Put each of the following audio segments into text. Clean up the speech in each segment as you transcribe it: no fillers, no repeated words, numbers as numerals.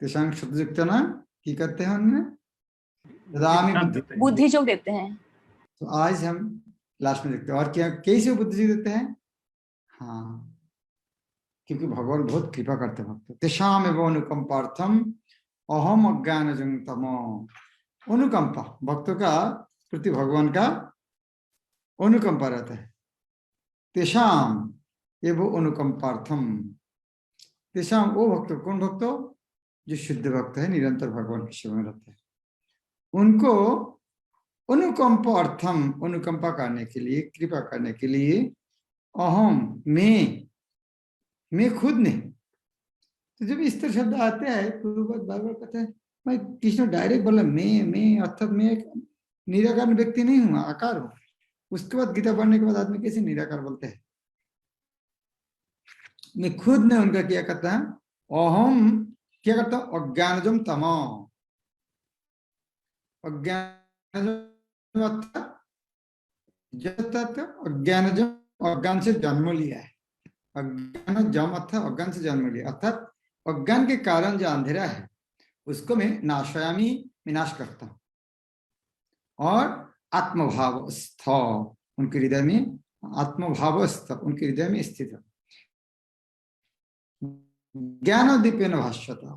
तेषां श्रुतयुक्तेन की करते हैं उनमें ददामि बुद्धि बुद्धि जो देते हैं। तो आज हम लास्ट में देखते हैं और क्या कैसे बुद्धि देते हैं। हाँ, क्योंकि भगवान बहुत कृपा करते हैं भक्त तेषाम एवं अनुकंपार्थम अहम अज्ञानजं तमो। अनुकंपा भक्तों का प्रति भगवान का अनुकंपा रहता है। तेषाम एवं अनुकंपार्थम, तेषाम वो भक्त, कौन भक्त? जो शुद्ध भक्त है, निरंतर भगवान की सेवा में रहते हैं, उनको अनुकंपा अर्थम, अनुकंपा करने के लिए, कृपा करने के लिए अहम मैं खुद नहीं। तो जब इस तरह शब्द आते हैं तो बार बार कहते हैं मैं कृष्ण डायरेक्ट बोला मैं अर्थात मैं एक निराकार व्यक्ति नहीं हूँ, आकार हूँ। उसके बाद गीता पढ़ने के बाद आदमी कैसे निराकार बोलते हैं? मैं खुद ने उनका क्या करता है, अहम क्या करता हूँ, अज्ञानजम तमो। अज्ञान अज्ञानजम, अज्ञान से जन्म लिया है। अज्ञान जम अर्थात अज्ञान से जन्म लिया, अर्थात अज्ञान के कारण जो अंधेरा है उसको मैं नाशयामी, विनाश करता हूं। और आत्मभावस्थ, उनके हृदय में आत्मभावस्थ, उनके हृदय में स्थित है। ज्ञानदीपेन भाष्यता,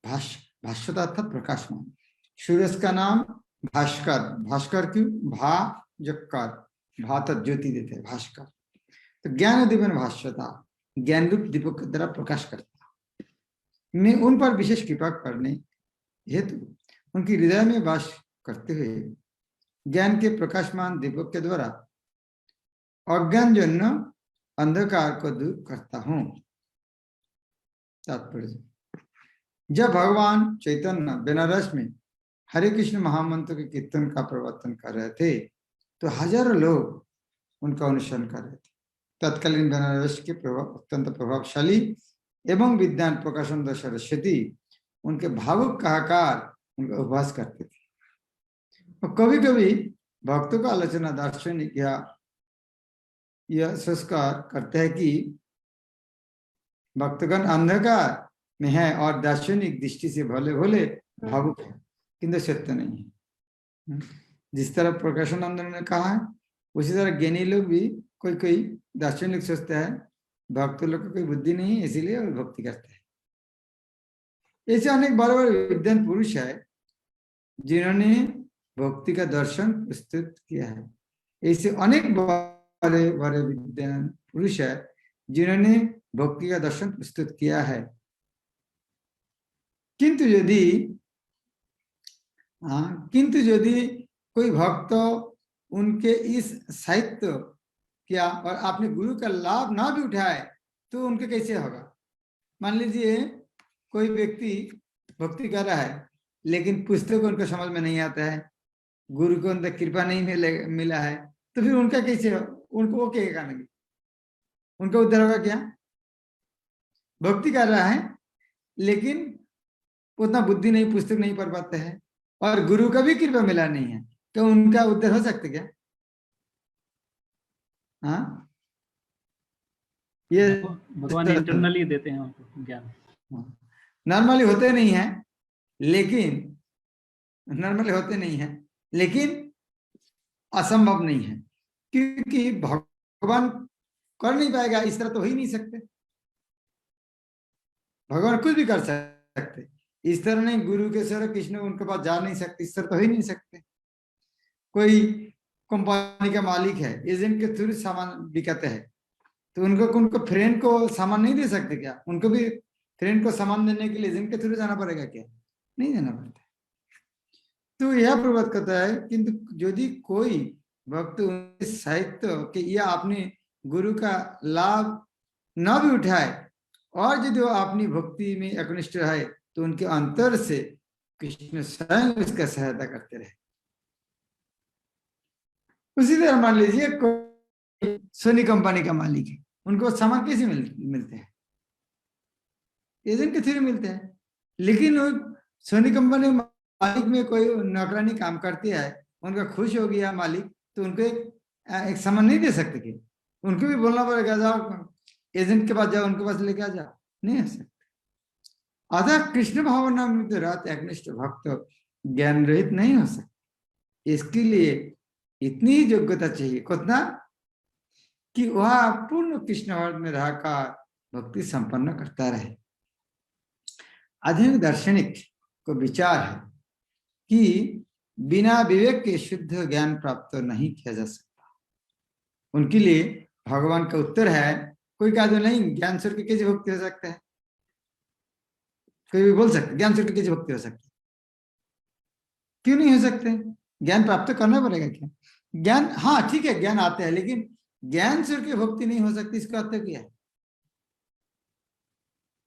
भाष्यता अर्थात प्रकाशमान। सूर्य का नाम भास्कर, भास्कर क्यों? भा जक्कर, भात ज्योति देते हैं भास्कर। तो ज्ञान दीपेन भाष्यता, ज्ञान रूप दीपक के द्वारा प्रकाश करता। मैं उन पर विशेष कृपा करने हेतु उनकी हृदय में वास करते हुए ज्ञान के प्रकाशमान दीपक के द्वारा अज्ञान जन्य अंधकार को दूर करता हूं। तात्पर्य, जब भगवान चैतन्य बनारस में हरे कृष्ण महामंत्र के कीर्तन का प्रवर्तन कर रहे थे तो हजारों लोग उनका अनुसरण कर रहे थे। तत्कालीन बनारस के अत्यंत प्रभावशाली एवं विद्वान प्रकाशानंद सरस्वती उनके भावुक कहाकार उनका उपवास करते थे। और कभी कभी भक्तों का आलोचना दार्शनिक या यह संस्कार करते हैं कि भक्तगण अंधकार में है और दार्शनिक दृष्टि से भले भोले भावुक है, किंतु सत्य नहीं है। जिस तरह प्रकाशानंद ने कहा है उसी तरह ज्ञानी लोग भी कोई कोई दार्शनिक सोचते हैं भक्त लोग को कोई बुद्धि नहीं है इसीलिए वो भक्ति करते हैं। ऐसे अनेक बड़े बड़े विद्वान पुरुष है जिन्होंने भक्ति का दर्शन प्रस्तुत किया है। ऐसे अनेक बड़े बड़े विद्वान पुरुष है जिन्होंने भक्ति का दर्शन प्रस्तुत किया है। किंतु यदि कोई भक्त उनके इस साहित्य क्या और आपने गुरु का लाभ ना भी उठाए तो उनके कैसे होगा? मान लीजिए कोई व्यक्ति भक्ति कर रहा है लेकिन पुस्तक उनको समझ में नहीं आता है, गुरु को अंदर कृपा नहीं मिला है, तो फिर उनका कैसे हो? उनको वो क्या करेंगे? उनका उद्धार होगा क्या? भक्ति कर रहा है लेकिन उतना बुद्धि नहीं, पुस्तक नहीं पढ़ पाते हैं और गुरु का भी कृपा मिला नहीं है, तो उनका उद्धार हो सकता क्या? हाँ, ये भगवान इंटरनली देते हैं उनको ज्ञान, नॉर्मली होते नहीं है, लेकिन असंभव नहीं है, क्योंकि भगवान कर नहीं पाएगा इस तरह तो हो ही नहीं सकते। भगवान कुछ भी कर सकते, इस तरह नहीं गुरु के सर कृष्ण उनके पास जा नहीं सकते, इस तरह तो हो ही नहीं सकते। कोई कंपनी का मालिक है, एजेंट के थ्रू सामान बिकाते हैं तो उनको फ्रेंड को सामान नहीं दे सकते क्या? उनको भी फ्रेंड को सामान देने के लिए एजेंट के थ्रू जाना पड़ेगा क्या? नहीं जाना पड़ता। तो यह प्रभात करता है, किंतु यदि कोई भक्त साहित्य के या अपने गुरु का लाभ न भी उठाए और यदि वो अपनी भक्ति में एकनिष्ठ रहे तो उनके अंतर से कृष्ण स्वयं उसका सहायता करते रहे। उसी तरह मान लीजिए कोई सोनी कंपनी का मालिक है, उनको सामान कैसे मिलते हैं? एजेंट के थ्रू मिलते हैं, लेकिन सोनी कंपनी मालिक में कोई नौकरानी काम करती है, उनका खुश हो गया मालिक तो उनको एक सामान नहीं दे सकते कि उनको भी बोलना पड़ेगा जाओ एजेंट के पास जाओ, उनके पास लेके आ जाओ, नहीं आ सकते। अतः कृष्ण भावनामृत रत एकनिष्ठ भक्त ज्ञान रहित नहीं हो सकते। इसके लिए इतनी योग्यता चाहिए, कितना कि वह पूर्ण कृष्ण भाव में रहकर भक्ति संपन्न करता रहे। आधुनिक दार्शनिक को विचार है कि बिना विवेक के शुद्ध ज्ञान प्राप्त नहीं किया जा सकता। उनके लिए भगवान का उत्तर है, कोई कहा तो नहीं ज्ञान छोड़ के कैसे भक्ति हो सकता है? कोई भी बोल सकता है ज्ञान छोड़ के कैसे भक्ति हो सकती है? क्यों नहीं हो सकते? ज्ञान प्राप्त करना पड़ेगा क्या? ज्ञान, हाँ ठीक है, ज्ञान आते हैं, लेकिन ज्ञान छोड़ के भक्ति नहीं हो सकती, इसका अर्थ क्या है?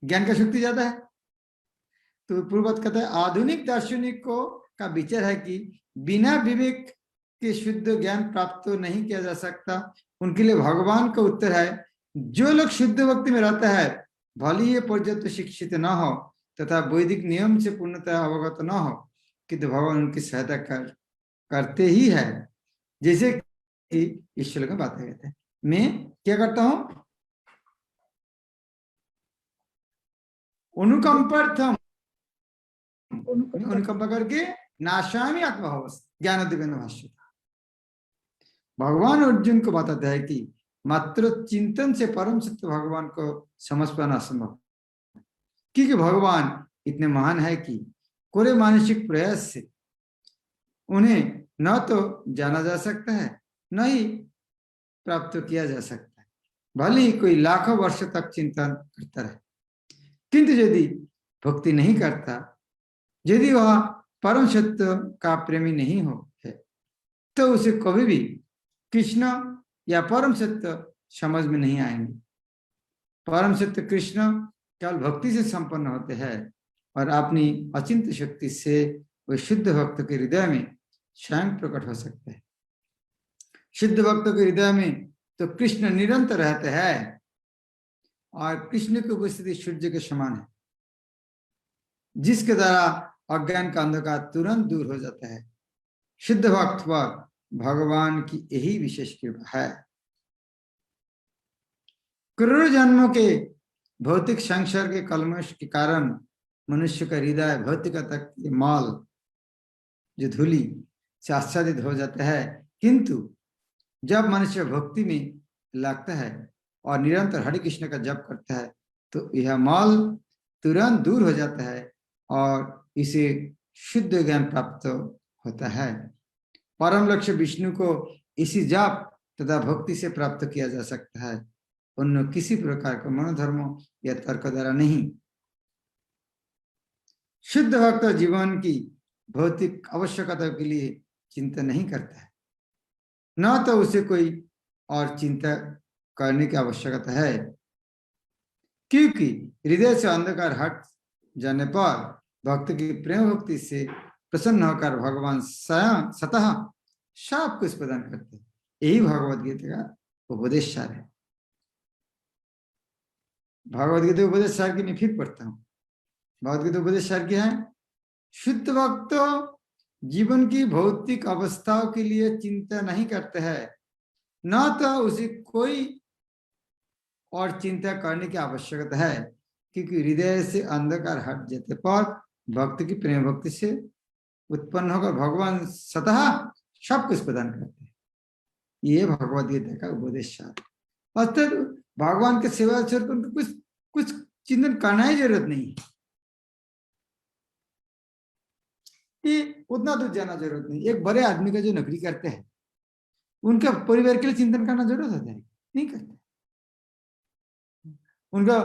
ज्ञान का शक्ति ज्यादा है। तो पूर्ववत कहता है आधुनिक दार्शनिकों का विचार है कि बिना विवेक के शुद्ध ज्ञान प्राप्त नहीं किया जा सकता। उनके लिए भगवान का उत्तर है, जो लोग शुद्ध भक्ति में रहता है भले ही पर्याप्त शिक्षित न हो तथा वैदिक नियम से पूर्णतः अवगत न हो, किंतु भगवान उनकी सहायता करते ही है। जैसे कि इस श्लोक में बात कहते हैं, मैं क्या करता हूं? अनुकंपार्थम, अनुकंपा करके नाशामी आत्मभाव ज्ञान दिव्य भाष्य। भगवान अर्जुन को बताता है कि मात्र चिंतन से परम सत्य भगवान को समझ पाना असंभव, क्योंकि भगवान इतने महान है कि कोरे मानसिक प्रयास से उन्हें न तो जाना जा सकता है न ही प्राप्त किया जा सकता है, भले ही कोई लाखों वर्ष तक चिंतन करता रहे। किंतु यदि भक्ति नहीं करता, यदि वह परम सत्य का प्रेमी नहीं हो है, तो उसे कभी भी कृष्ण या परम सत्य समझ में नहीं आएंगे। परम सत्य कृष्ण केवल भक्ति से संपन्न होते हैं और अपनी अचिंत शक्ति से वे शुद्ध भक्त के हृदय में स्वयं प्रकट हो सकते हैं। शुद्ध भक्त के हृदय में तो कृष्ण निरंतर रहते हैं और कृष्ण की उपस्थिति सूर्य के समान है, जिसके द्वारा अज्ञान का अंधकार तुरंत दूर हो जाता है। शुद्ध भक्त पर भगवान की यही विशेष कृपा है। करोड़ों जन्मों के भौतिक संसार के कलमश के कारण मनुष्य का हृदय भौतिकता के माल जो धूलि से आच्छादित हो जाता है, किंतु जब मनुष्य भक्ति में लगता है और निरंतर हरे कृष्ण का जप करता है तो यह माल तुरंत दूर हो जाता है और इसे शुद्ध ज्ञान प्राप्त होता है। परम लक्ष्य विष्णु को इसी जाप तथा भक्ति से प्राप्त किया जा सकता है, अन्य किसी प्रकार का मनोधर्म या तर्क द्वारा नहीं। शुद्ध भक्त जीवन की भौतिक आवश्यकता के लिए चिंता नहीं करता है, न तो उसे कोई और चिंता करने की आवश्यकता है, क्योंकि हृदय से अंधकार हट जाने पर भक्त की प्रेम भक्ति से प्रसन्न होकर भगवान स्वयं स्वतः सब कुछ प्रदान करते हैं। यही भगवद गीता का उपदेश सार है। भगवद गीता उपदेश सार की मैं फिर पढ़ता हूँ। भगवद गीता उपदेश सार क्या है? शुद्ध भक्त जीवन की भौतिक अवस्थाओं के लिए चिंता नहीं करते हैं, न तो उसे कोई और चिंता करने की आवश्यकता है, क्योंकि हृदय से अंधकार हट जाते पर भक्त की प्रेम भक्ति से उत्पन्न होकर भगवान स्वतः सब कुछ प्रदान करते हैं। ये भगवद गीता का उपदेश है। अर्थात भगवान के सेवा छोड़कर उनको कुछ चिंतन करना ही जरूरत नहीं है, कि उतना दूर जाना जरूरत नहीं। एक बड़े आदमी का जो नौकरी करते हैं उनका परिवार के लिए चिंतन करना जरूरत होता है? नहीं करते। उनका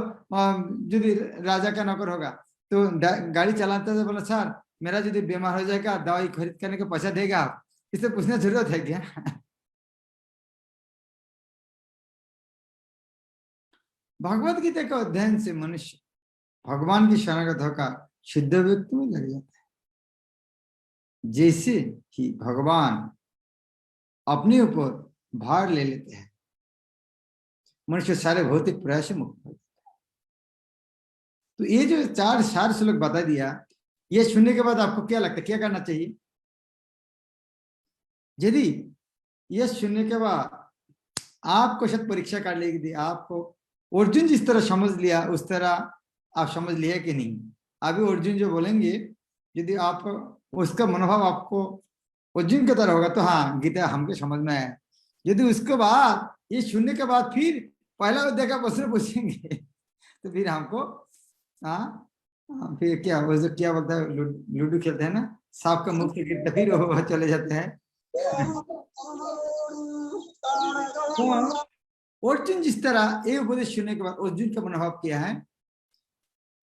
यदि राजा का नौकर होगा तो गाड़ी चलाते थे, बोला सर मेरा यदि बीमार हो जाएगा दवाई खरीद करने का पैसा देगा आप? इसे पूछने जरूरत है क्या? भगवत गीता का अध्ययन से मनुष्य भगवान की शरणागत होकर शुद्ध व्यक्ति में लग जाता है। जैसे ही भगवान अपने ऊपर भार ले लेते हैं, मनुष्य सारे भौतिक प्रयास से मुक्त हो जाता है। तो ये जो 4 श्लोक बता दिया, ये सुनने के बाद आपको क्या लगता है, क्या करना चाहिए? यदि ये सुनने के बाद आपको शायद परीक्षा कर लेगी, आपको अर्जुन जिस तरह समझ लिया उस तरह आप समझ लिया कि नहीं? अभी अर्जुन जो बोलेंगे, यदि आप उसका मनोभाव आपको अर्जुन की तरह होगा तो हाँ गीता हमको समझ में आया। यदि उसके बाद ये सुनने के बाद फिर पहला अध्याय का प्रश्न पूछेंगे तो फिर हमको हाँ फिर क्या वो जो क्या बोलता है, लूडो खेलते हैं ना, सांप का मुख गिरता फिर वो चले जाते हैं। तो अर्जुन जिस तरह ये उपदेश सुनने के बाद अर्जुन का मनोभाव क्या है,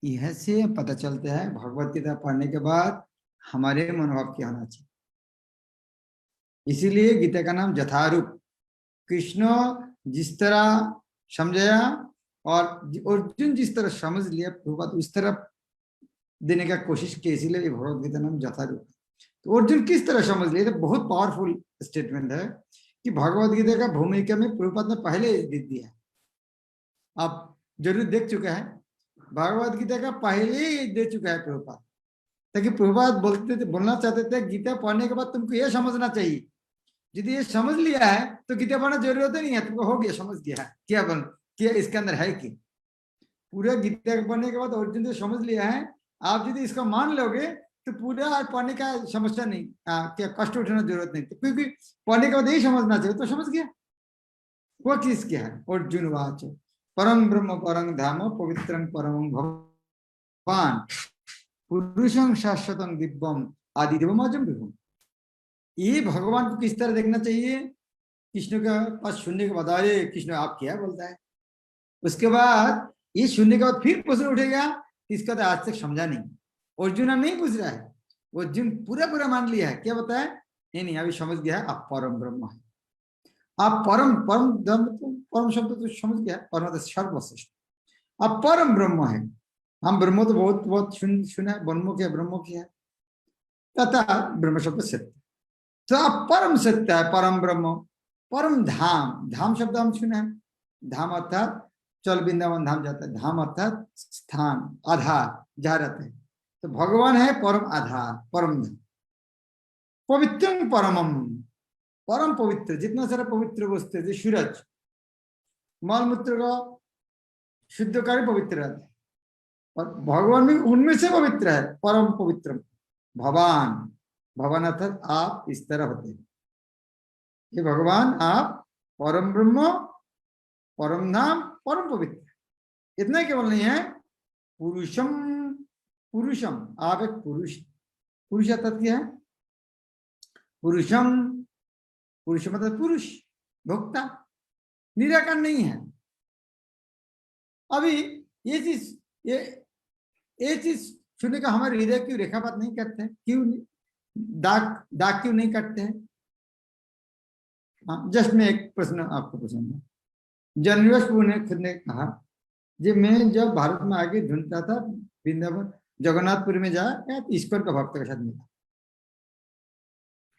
यह से पता चलता है भगवत गीता पढ़ने के बाद हमारे मनोभाव क्या होना चाहिए। इसीलिए गीता का नाम यथारूप, कृष्ण जिस तरह समझाया और अर्जुन जिस तरह समझ लिया प्रभुपाद उस तरह देने का कोशिश की, इसीलिए भगवत गीता नाम यथारूप। तो अर्जुन किस तरह समझ लिया, तो बहुत पावरफुल स्टेटमेंट है कि भगवत गीता का भूमिका में प्रभुपाद ने पहले दे दिया, आप जरूर देख चुका है, भगवत गीता का पहले ही दे चुका है प्रभुपाद, ताकि प्रभुपाद बोलते थे, बोलना चाहते थे गीता पढ़ने के बाद तुमको यह समझना चाहिए, यदि ये समझ लिया है तो गीता पढ़ना जरूरत नहीं है, तुमको हो गया, समझ गया है क्या बन क्या इसके अंदर है कि पूरा गीता पढ़ने के बाद अर्जुन तो समझ लिया है, आप यदि इसको मान लोगे तो पूरा पढ़ने का समस्या नहीं, क्या कष्ट उठाना जरूरत नहीं, तो क्योंकि पढ़ने के बाद यही समझना चाहिए, तो समझ गया वो चीज क्या है। अर्जुन वाच परम ब्रह्म परम धाम पवित्रं परम भगवान पुरुषं शाश्वतं दिव्यम आदि देवम अजम विभुम। ये भगवान को किस तरह देखना चाहिए, कृष्ण के पास सुनने के बाद अरे कृष्ण आप क्या बोलता है, उसके बाद ये सुनने के बाद फिर प्रश्न उठेगा, इसका तो आज तक समझा नहीं, अर्जुन नहीं पूछ रहा है, अर्जुन पूरा पूरा मान लिया है, क्या बताया नहीं अभी समझ गया है, आप परम ब्रह्म है, आप परम परम धर्म तो परम शब्द तो समझ गया, परम सर्वश्रेष्ठ, आप परम ब्रह्म है। हम ब्रह्म तो बहुत बहुत सुना है, ब्रह्म क्या है तथा ब्रह्म शब्द सत्य, तो आप परम सत्य है, परम ब्रह्म, परम धाम, धाम शब्द हम सुना है, धाम अर्थात चल वृंदावन धाम जाता है, धाम अर्थात स्थान आधार जहाँ रहते हैं, तो भगवान है परम आधार परम धाम, पवित्रं परमम, परम पवित्र, जितना सारा पवित्र वस्तु है, सूरज मलमूत्र का शुद्धकारी पवित्र रहता है, और भगवान भी उनमें से पवित्र है, परम पवित्र भगवान, भगवान अर्थात आप इस तरह होते हैं, ये भगवान आप परम ब्रह्म परम धाम परम पवित्र, इतना केवल नहीं है, पुरुषम, पुरुषम आप एक पुरुष, पुरुष अर्थात क्या है, पुरुषम, पुरुष मतलब पुरुष, भोक्ता, निराकार नहीं है। अभी ये चीज ये चीज सुनने का हमारे हृदय क्यों रेखापात नहीं करते हैं, क्यों दाग क्यों नहीं काटते हैं। हाँ, जस्ट मैं एक प्रश्न आपको पूछूंगा, जन्मेजय ने खुद ने कहा जब मैं जब भारत में आगे ढूंढता था वृंदावन जगन्नाथपुरी में जाया ईश्वर का भक्त के साथ मिला,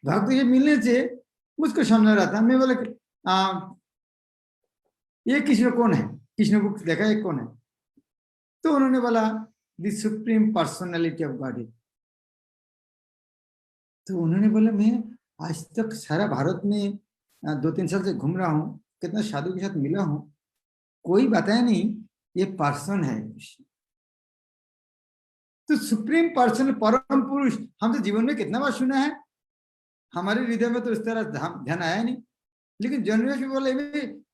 भक्त ये मिलने से मुझको समझ रहा था, मैं बोले ये कृष्ण कौन है, कृष्ण को देखा है कौन है, तो उन्होंने बोला the supreme personality of God. तो उन्होंने बोला मैं आज तक सारा भारत में 2-3 साल से घूम रहा हूँ, कितना साधु के साथ मिला हूँ, कोई बताया नहीं ये पर्सन है। तो सुप्रीम पर्सन परम पुरुष हम तो जीवन में कितना बार सुना है, हमारे हृदय में तो इस तरह ध्यान आया नहीं, लेकिन जनरल बोले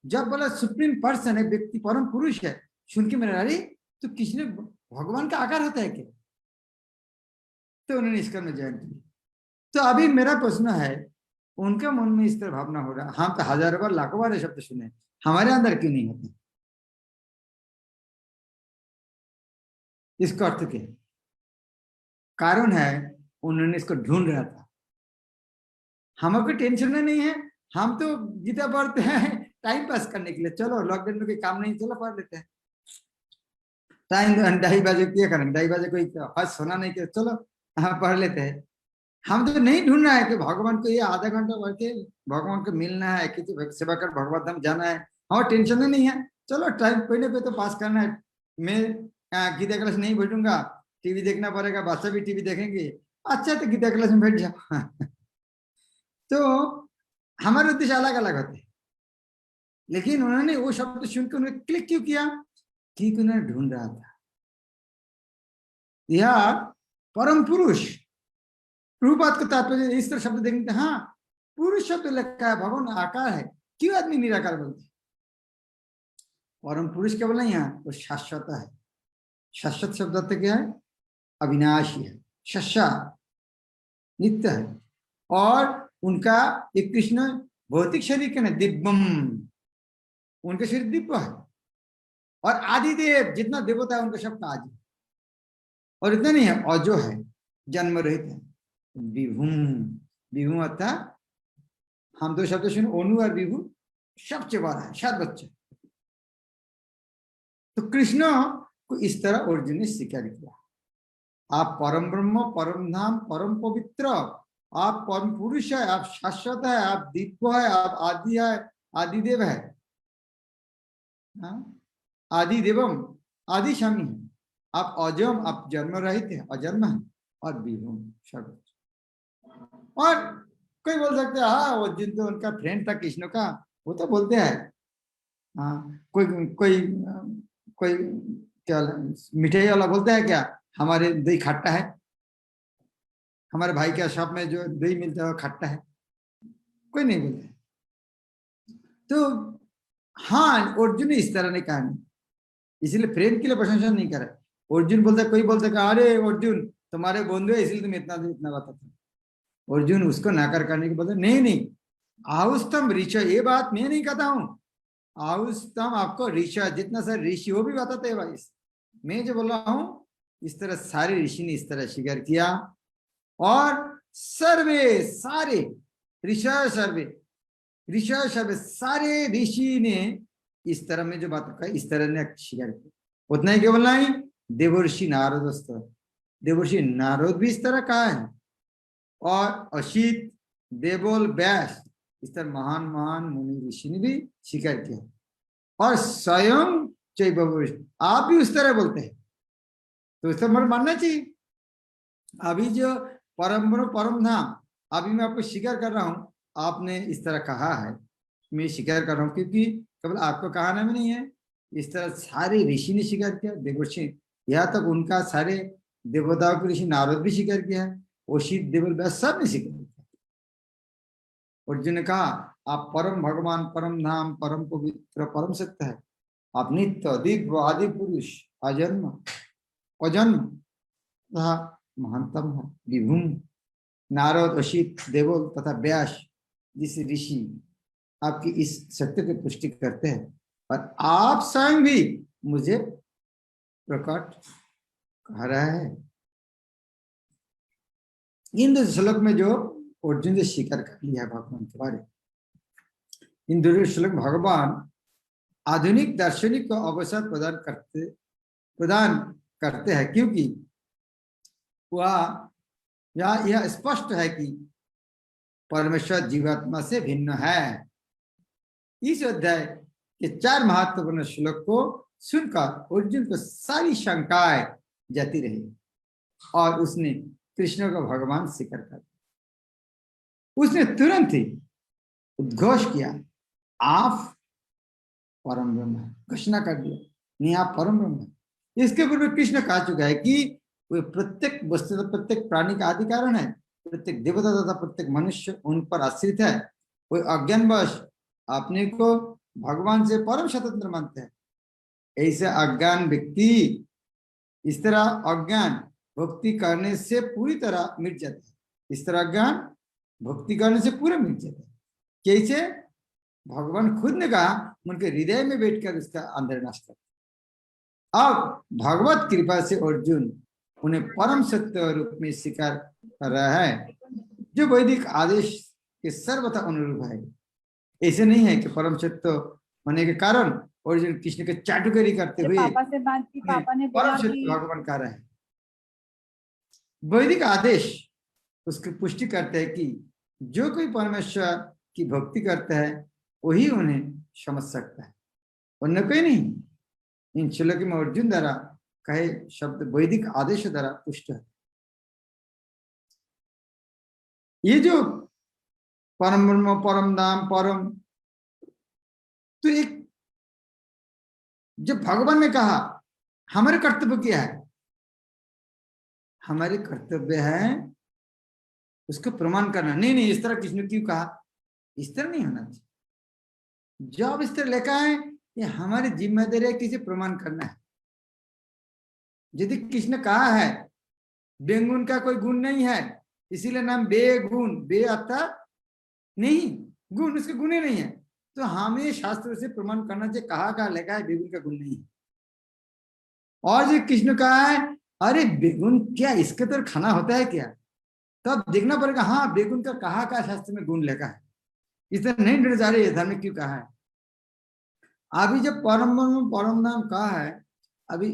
जब बोला सुप्रीम पर्सन है, व्यक्ति परम पुरुष है, सुन के मेरा अरे तो किसने भगवान का आकार होता है क्या, तो उन्होंने इसका में ज्वाइन किया। तो अभी मेरा प्रश्न है, उनके मन में इस तरह भावना हो रहा, हम तो हजारों बार लाखों बार शब्द सुने, हमारे अंदर क्यों नहीं होते, इसका अर्थ क्या कारण है, उन्होंने इसको ढूंढ रहा था, हमको टेंशन नहीं है, हम तो गीता पढ़ते हैं टाइम पास करने के लिए, चलो लॉकडाउन में कोई काम नहीं, चलो पढ़ लेते हैं, टाइम 2:30 क्या करें, 2:30 कोई आज सोना नहीं किया, चलो हाँ पढ़ लेते हैं। हम तो नहीं ढूंढ रहा है कि भगवान को ये आधा घंटा पढ़ के भगवान को मिलना है, किसी सेवा कर भगवत धाम जाना है, हमारा टेंशन नहीं है, चलो टाइम कोई ना कोई तो पास करना है, मैं गीता क्लास नहीं बैठूंगा, टीवी देखना पड़ेगा, बच्चा भी टीवी देखेंगे, अच्छा तो गीता क्लास में बैठ जाओ तो हमारे उद्देश्य अलग अलग होते हैं, लेकिन उन्होंने वो शब्द सुनकर उन्होंने क्लिक क्यों किया, क्योंकि उन्होंने ढूंढ रहा था, यह परम पुरुष, प्रभुपाद का तात्पर्य इस तरह शब्द देखते हैं। हाँ, पुरुष शब्द लिखा है, भगवान आकार है, क्यों आदमी निराकार बोलते? परम पुरुष क्या बोला यहाँ? वो शाश्वत है। शाश्वत शब्द अर्थ क्या है? अविनाशी है, शाश्वत नित्य है। और उनका एक कृष्ण भौतिक शरीर क्या है? दिव्यम, उनका शरीर दिव्य है। और आदिदेव, जितना देवता है उनका सबका आदि, और इतना नहीं है, अजो है, जन्म रहित है। विभुम, विभु अर्थात हम दो शब्द सुनो, ओनु और विभु, सबसे बड़ा है, 7 बच्चे। तो कृष्ण को इस तरह अर्जुन ने स्वीकार किया। आप परम ब्रह्म, परम धाम, परम पवित्र, आप परम पुरुष है, आप शाश्वत है, आप दिव्य है, आप आदि है, आदिदेव है, आदि देवम, आदि स्वामी है, आप अजम, आप जन्म रहित है, अजन्म है, और विभुम शब्द। और कोई बोल सकते हैं हाँ अर्जुन तो उनका फ्रेंड था कृष्ण का, वो तो बोलते हैं। हाँ, कोई कोई कोई क्या मिठाई वाला बोलता है क्या हमारे दही खट्टा है, हमारे भाई के शॉप में जो दही मिलता है वो खट्टा है, कोई नहीं बोलता। तो हाँ, अर्जुन ने इस तरह नहीं कहा, नहीं, इसलिए फ्रेंड के लिए प्रशंसा नहीं कर रहा। अर्जुन बोलता, कोई बोलता अरे अर्जुन तुम्हारे बंधु है इसलिए तुम इतना इतना बताते। अर्जुन उसको नाकार करने के बोलते नहीं नहीं, आउस्तम ऋषि, ये बात मैं नहीं कहता हूँ, आउस्तम आपको ऋषि, जितना सारे ऋषि वो भी बताते हैं भाई, मैं जो बोल रहा हूँ इस तरह सारे ऋषि ने इस तरह स्वीकार किया। और सर्वे, सारे ऋषि, सर्वे ऋषि, सर्वे सारे ऋषि ने इस तरह में जो बात कही इस तरह ने स्वीकार किया। उतना ही केवल नहीं, देवर्षि नारद, देवर्षि नारद भी इस तरह कहा है, और अशित, देवोल, व्यास, इस तरह महान महान मुनि ऋषि ने भी स्वीकार किया। और स्वयं चैव, आप भी उस तरह बोलते हैं, तो इस तरह मानना चाहिए। अभी जो परम धाम, अभी मैं आपको स्वीकार कर रहा हूं, आपने इस तरह कहा है, मैं स्वीकार कर रहा हूं, क्योंकि केवल आपको कहना में नहीं है, इस तरह सारे ऋषि ने स्वीकार किया, देवर्षि, यहाँ तक उनका सारे देवताओं के ऋषि नारद भी स्वीकार किया है, ओशित, देवल, व्यास सब ने स्वीकार किया। अर्जुन ने कहा आप परम भगवान, परम धाम, परम पवित्र, परम सत्य है, आप नित्य, दिव्य, आदि पुरुष, अजन्म, अजन्म, महानतम है, विभुम, नारद, अशित, देवल तथा व्यास जिस ऋषि आपकी इस सत्य की पुष्टि करते हैं, और आप स्वयं भी मुझे प्रकट कह रहा है। इन दो श्लोक में जो अर्जुन ने स्वीकार कर लिया भगवान के बारे, इन दोनों श्लोक भगवान आधुनिक दार्शनिक को अवसर प्रदान करते हैं, क्योंकि वह यह स्पष्ट है कि परमेश्वर जीवात्मा से भिन्न है। इस अध्याय के 4 महत्वपूर्ण श्लोक को सुनकर अर्जुन को सारी शंकाएं जाती रही, और उसने कृष्ण को भगवान स्वीकार कर दिया। उसने तुरंत ही उद्घोष किया, आप परम ब्रह्म है, घोषणा कर दिया, नहीं आप परम ब्रह्म है। इसके पूर्व कृष्ण कहा चुका है कि वे प्रत्येक वस्तु, प्रत्येक प्राणी का आदि कारण है, प्रत्येक देवता तथा प्रत्येक मनुष्य उन पर आश्रित है। कोई अज्ञानवश अपने को भगवान से परम स्वतंत्र मानते हैं, ऐसे अज्ञान व्यक्ति, इस तरह अज्ञान भक्ति करने से पूरी तरह मिट जाता है। इस तरह अज्ञान भक्ति करने से पूरा मिट जाता है। कैसे? भगवान खुद ने कहा उनके हृदय में बैठकर इसका अंदर नष्ट कर। अब भगवत कृपा से अर्जुन उन्हें परम सत्य रूप में स्वीकार कर रहा है, जो वैदिक आदेश के सर्वथा अनुरूप है। ऐसे नहीं है कि परम सत्य होने के कारण अर्जुन कृष्ण के चाटुकरी करते हुए पापा से बात की, पापा ने परम सत्य भगवान कह रहे हैं। वैदिक आदेश उसकी पुष्टि करते हैं कि जो कोई परमेश्वर की भक्ति करता है वही उन्हें समझ सकता है, और न कोई नहीं। इन श्लोक में अर्जुन द्वारा कहे शब्द वैदिक आदेश द्वारा पुष्ट है। ये जो परम ब्रह्म, परम धाम, परम, तो एक जब भगवान ने कहा हमारे कर्तव्य क्या है, हमारे कर्तव्य है उसको प्रमाण करना। नहीं नहीं, इस तरह कृष्ण क्यों कहा, इस तरह नहीं होना चाहिए। जब इस तरह लिखा है, ये हमारी जिम्मेदारी है किसी प्रमाण करना है। यदि कृष्ण कहा है बेगुण का कोई गुण नहीं है, इसीलिए नाम बेगुण, बे अर्थात नहीं, गुण, उसके गुण ही नहीं है, तो हमें शास्त्र से प्रमाण करना चाहिए कहा लिखा है बेगुण का गुण नहीं है। और जो कृष्ण कहा है अरे बेगुन क्या, इसके तो खाना होता है क्या, तब देखना पड़ेगा हाँ बेगुन का कहा शास्त्र में गुण लिखा है, इसे नहीं डर जा रही है धर्म क्यों कहा है। अभी जब परम ब्रह्म परम नाम कहा है, अभी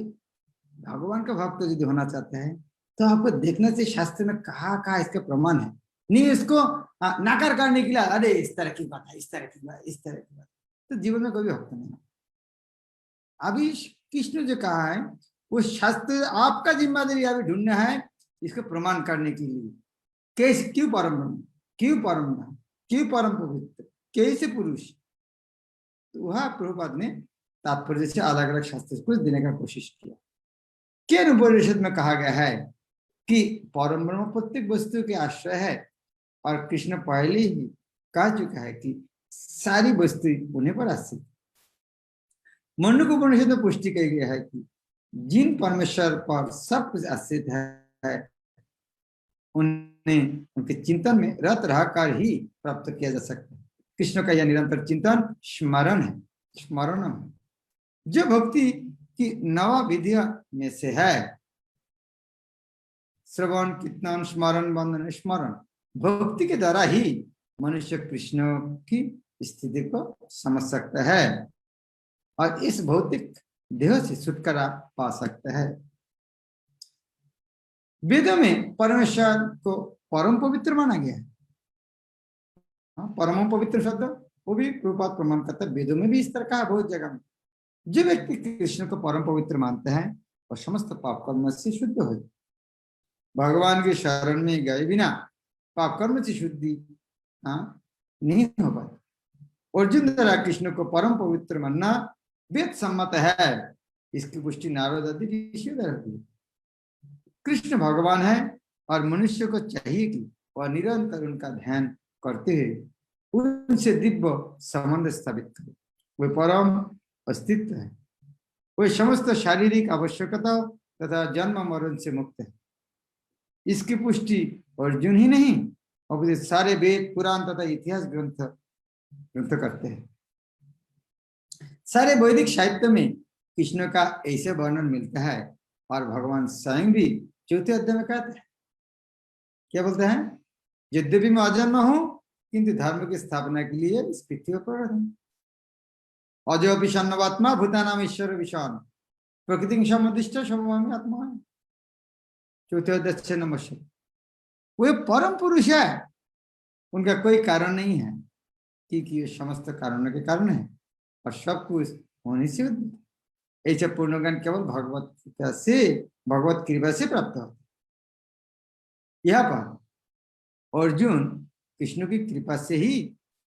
भगवान का भक्त यदि होना चाहते हैं तो आपको देखना चाहिए शास्त्र में कहा इसके प्रमाण है, नहीं इसको नाकार करने के लिए अरे इस तरह की बात है, इस तरह की बात, इस तरह की बात, तो जीवन में कोई भी भक्त नहीं। अभी कृष्ण जो कहा है वो शास्त्र आपका जिम्मेदारी अभी ढूंढना है इसको प्रमाण करने के लिए। कैसे, क्यों परम ब्रह्म, क्यों परम नाम, क्यों परम पवित्र, कैसे पुरुष, तो वह प्रभुपाद ने तात्पर्य से अलग अलग शास्त्र को देने का कोशिश किया। केन उपनिषद में कहा गया है कि परम ब्रह्म प्रत्येक वस्तु के आश्रय है, और कृष्ण पहले ही कह चुका है कि सारी वस्तु उन्हीं पर आश्रित। मुंडक उपनिषद में पुष्टि की गई है कि जिन परमेश्वर पर सब कुछ आश्रित है उन्हें उनके चिंतन में रत रहकर ही प्राप्त किया जा सकता है। कृष्ण का यह निरंतर चिंतन स्मरण है, स्मरण है, जो भक्ति की नवा विधि में से है। श्रवण कीर्तन स्मरण बंधन स्मरण, भक्ति के द्वारा ही मनुष्य कृष्ण की स्थिति को समझ सकता है और इस भौतिक देह से छुटकारा पा सकता है। वेदों में परमेश्वर को परम पवित्र माना गया है। परम पवित्र शब्द वो भी प्रभुपाद प्रमाण करता है, वेदों में भी इस तरह का बहुत जगह में। जो व्यक्ति कृष्ण को परम पवित्र मानते हैं और समस्त पाप कर्म से शुद्ध हो, भगवान के शरण में गए बिना पाप कर्म से शुद्धि नहीं हो पाती। अर्जुन द्वारा कृष्ण को परम पवित्र मानना वेद सम्मत है, इसकी पुष्टि नारद आदि ऋषियों द्वारा होती है। कृष्ण भगवान है और मनुष्य को चाहिए कि वह निरंतर उनका ध्यान करते हुए उनसे दिव्य संबंध स्थापित करे। वे परम अस्तित्व है, वे समस्त शारीरिक आवश्यकता तथा जन्म मरण से मुक्त है। इसकी पुष्टि अर्जुन ही नहीं और सारे वेद पुराण तथा इतिहास ग्रंथ करते हैं। सारे वैदिक साहित्य में कृष्ण का ऐसे वर्णन मिलता है और भगवान स्वयं भी चौथे अध्याय में कहते हैं, क्या बोलते हैं, यद्यपि मैं अजन्म हूं किंतु धर्म की स्थापना के लिए इस पृथ्वी पर अजो विषन्नवात्मा भूतानाम ईश्वर विषान प्रकृति समुदिष्ट समवामी आत्मा है। चौथे अध्याय नंबर 6। वे परम पुरुष है, उनका कोई कारण नहीं है क्योंकि ये समस्त कारणों के कारण है और सब कुछ होने से ऐसे पूर्ण ज्ञान केवल भगवत कृपा से प्राप्त होता है। यह पर अर्जुन कृष्ण की कृपा से ही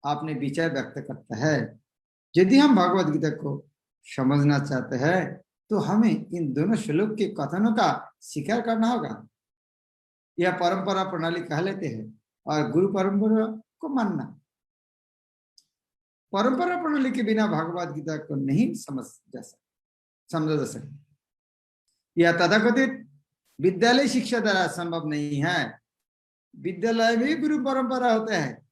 आपने विचार व्यक्त करता है। यदि हम भगवत गीता को समझना चाहते हैं तो हमें इन दोनों श्लोक के कथनों का स्वीकार करना होगा। यह परंपरा प्रणाली कह लेते हैं और गुरु परंपरा को मानना। परंपरा प्रणाली के बिना भगवत गीता को नहीं समझा जा सकता। यह तथाकथित विद्यालय शिक्षा द्वारा संभव नहीं है। विद्यालय में भी गुरु परंपरा होता है।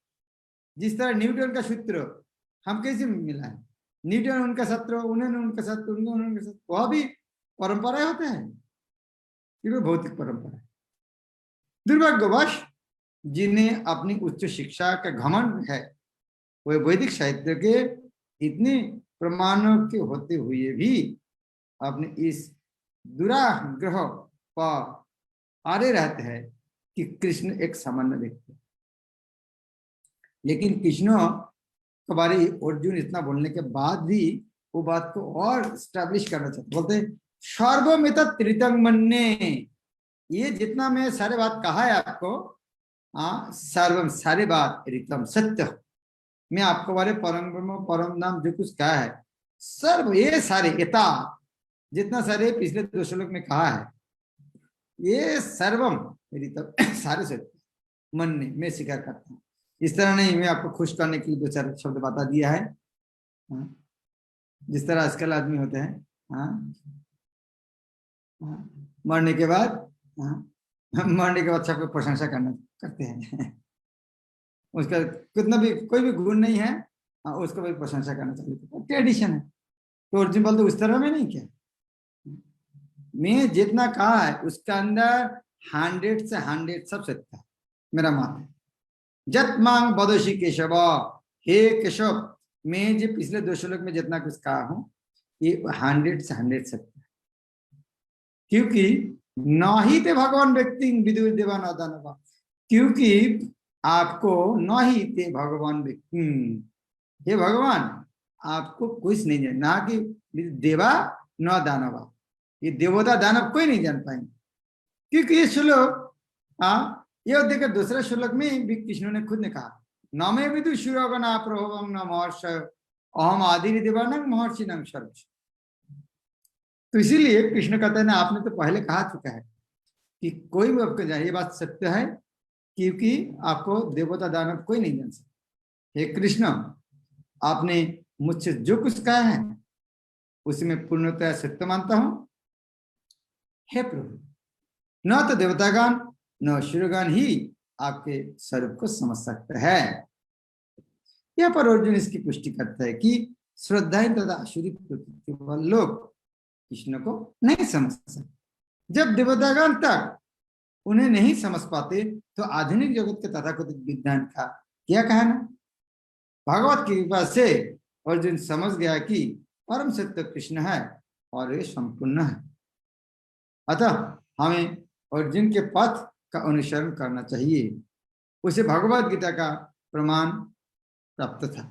जिस तरह न्यूटन का सूत्र हम कैसे मिला है, न्यूटन उनका सत्र, उन्होंने उनका सत्र, उनका सत्र, वह भी परंपरा होता है, ये भौतिक परंपरा है। दुर्भाग्यवश जिन्हें अपनी उच्च शिक्षा का घमंड है वे वैदिक साहित्य के इतने प्रमाणों के होते हुए भी अपने इस दुराग्रह पर आरे रहते हैं कि कृष्ण एक सामान्य व्यक्ति है। लेकिन कृष्ण के बारे अर्जुन इतना बोलने के बाद भी वो बात को और स्टैब्लिश करना चाहते, बोलते सर्वमित त्रितंग मन्ने, ये जितना मैं सारे बात कहा है आपको, सर्वम सारे बात रितम सत्य, मैं आपको बारे परम ब्रह्म परम नाम जो कुछ कहा है सर्व ये सारे यथा जितना सारे पिछले 2 श्लोक में कहा है ये सर्वम मेरी तब सारे सत्य मन ने मैं स्वीकार करता हूँ। इस तरह नहीं मैं आपको खुश करने के लिए दो चार शब्द बता दिया है, हाँ? जिस तरह आजकल आदमी होते हैं, हाँ? हाँ? मरने के बाद, हाँ? मरने के बाद सबको प्रशंसा करना करते हैं उसका कितना भी कोई भी गुण नहीं है, हाँ, उसको भी प्रशंसा करना चाहिए, ट्रेडिशन है। तो अर्जुन बोलते उस तरह में नहीं, क्या मैं जितना कहा है उसका अंदर 100 से 100 सब सत्य है, मेरा मत है। जत मांग बदोशी केशव, हे केशव, मैं जो पिछले 2 श्लोक में जितना कुछ कहा हूं ये 100 से 100 सत्य है, क्योंकि न ही थे भगवान व्यक्ति विदुर देवा न दानवा, क्योंकि आपको न ही थे भगवान व्यक्ति, हे भगवान आपको कुछ नहीं जान, ना कि देवा न दानवा, ये देवता दानव कोई नहीं जान पाएंगे, क्योंकि ये श्लोक, हाँ ये देखकर दूसरे श्लोक में भी कृष्ण ने खुद ने कहा न मे विदुषुरगणा प्रभवं न महर्षि अहम आदि देवानां महर्षिणां सर्वस्य। तो इसीलिए कृष्ण कहते हैं ना, आपने तो पहले कहा चुका है कि कोई भी आपको जाए, ये बात सत्य है, क्योंकि आपको देवता दानव कोई नहीं जान सकता। हे कृष्ण आपने मुझसे जो कुछ कहा है उसी में पूर्णतः सत्य मानता हूं। हे प्रभु न तो देवतागण न असुरगण ही आपके स्वरूप को समझ सकते हैं। यहाँ पर अर्जुन इसकी पुष्टि करता है कि श्रद्धाएं तथा असुरी प्रकृति वाले लोग कृष्ण को नहीं समझ सकते। जब देवतागण तक उन्हें नहीं समझ पाते तो आधुनिक जगत के तथाकथित विज्ञान का क्या कहना। भगवत की कृपा से अर्जुन समझ गया कि परम सत्य कृष्ण है और ये संपूर्ण है, अतः हमें अर्जुन के पथ का अनुसरण करना चाहिए। उसे भगवत गीता का प्रमाण प्राप्त था।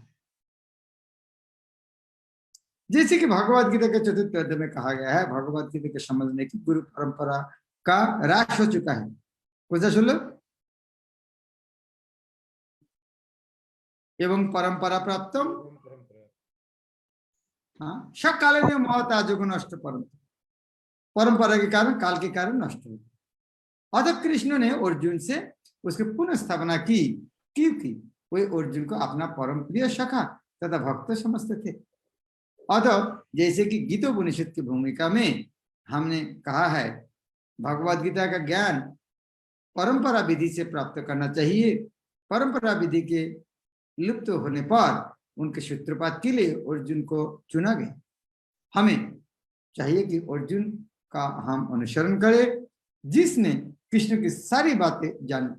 जैसे कि भगवत गीता के 4th अध्याय में कहा गया है, भगवत गीता के समझने की गुरु परंपरा का ह्रास हो चुका है। कुछ सुन लो, एवं परंपरा प्राप्तम, हाँ सकाले में महता जो नष्ट परंपरा के कारण, काल के कारण नष्ट हो। अतः कृष्ण ने अर्जुन से उसकी पुनः स्थापना की, क्योंकि वे अर्जुन को अपना परम प्रिय सखा तथा भक्त समझते थे। अतः जैसे कि गीतोपनिषद की भूमिका में हमने कहा है, भगवद गीता का ज्ञान परंपरा विधि से प्राप्त करना चाहिए। परंपरा विधि के लुप्त होने पर उनके सूत्रपात के लिए अर्जुन को चुना गया। हमें चाहिए कि अर्जुन का हम अनुसरण करें, जिसने कृष्ण की सारी बातें जानी,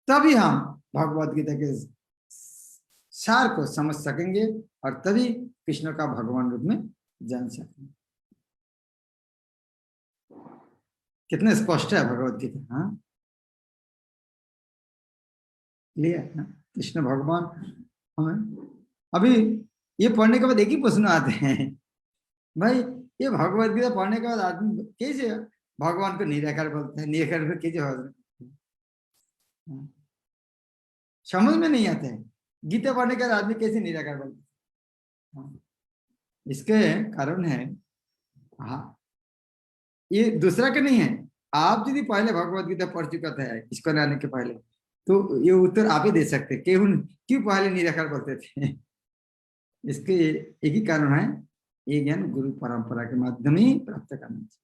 तभी हम भगवद गीता के सार को समझ सकेंगे और तभी कृष्ण का भगवान रूप में जान सकेंगे। कितने स्पष्ट है भगवद गीता, हाँ क्लियर। कृष्ण भगवान हमें अभी ये पढ़ने के बाद एक ही प्रश्न आते हैं, भाई ये भगवद गीता पढ़ने के बाद आदमी कैसे भगवान को निराकार बोलते हैं, निराकार को कैसे समझ में नहीं आते हैं। गीता पढ़ने के बाद आदमी कैसे निराकार बोलते हैं, इसके कारण है, हाँ ये दूसरा का नहीं है। आप यदि पहले भगवद गीता पढ़ चुका था इसको आने के पहले, तो ये उत्तर आप ही दे सकते क्यों पहले निराकार बोलते थे। इसके एक ही कारण है, ये ज्ञान गुरु परंपरा के माध्यम ही प्राप्त करना चाहिए,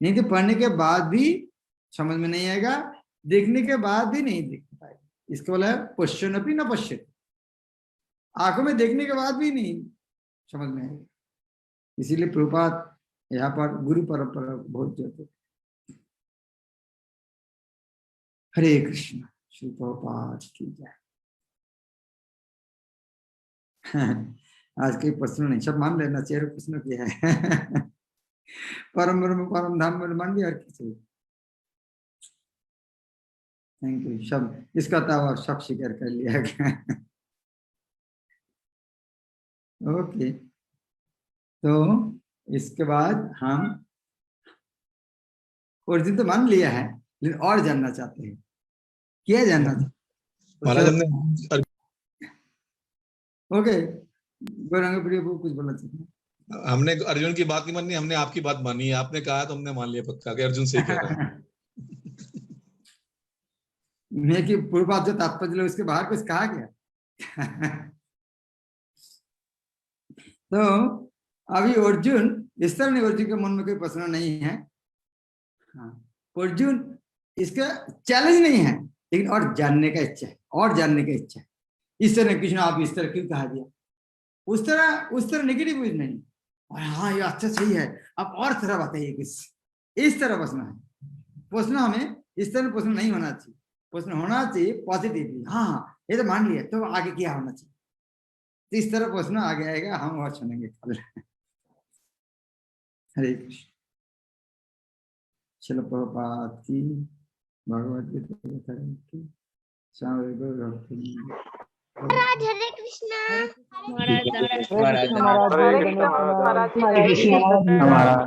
नहीं तो पढ़ने के बाद भी समझ में नहीं आएगा, देखने के बाद भी नहीं देख पाएगा। इसको बोला पश्चिनपि न पश्चित, आंखों में देखने के बाद भी नहीं समझ में आएगा। इसीलिए प्रभुपाद यहाँ पर गुरु परंपरा बहुत जोर। हरे कृष्ण, श्री प्रभुपाद की जय। आज के प्रश्न नहीं, सब मान लेना चाहिए प्रश्न किया है। परम ब्रह्म परम धाम में मान लिया किसी। थैंक यू, सब इसका दावा सब स्वीकार कर लिया गया। ओके, तो इसके बाद हम ओरिजिन तो मान लिया है, लेकिन और जानना चाहते हैं, क्या जानना चाहते? ओके, गौरंग प्रिय को कुछ बोलना चाहते हैं? हमने अर्जुन की बात नहीं मानी, हमने आपकी बात मानी है। आपने कहा तो हमने मान लिया पक्का कि अर्जुन सही कह रहा है। मैं कि पूर्वार्ध जो तात्पर्य लो, उसके बाहर कुछ कहा गया। तो अभी अर्जुन, इस तरह नहीं, अर्जुन के मन में कोई प्रश्न नहीं है। हाँ, अर्जुन इसका चैलेंज नहीं है, लेकिन और जानने का इच्छा है, और जानने का इच्छा है। इस तरह कृष्ण आप इस तरह क्यों कहा दिया, उस तरह नेगेटिव नहीं। और हाँ ये अच्छा सही है, अब और तरह बताइए कुछ, इस तरह प्रश्न है। प्रश्न हमें इस तरह प्रश्न नहीं होना चाहिए, प्रश्न होना चाहिए पॉजिटिवली। हाँ ये तो मान लिया, तो आगे क्या होना चाहिए, तो इस तरह प्रश्न आगे आएगा, हम और सुनेंगे कल। हरे कृष्ण। श्रील प्रभुपाद की, भगवद गीता की, स्वामी गौरव महाराज हरे कृष्णा। महाराज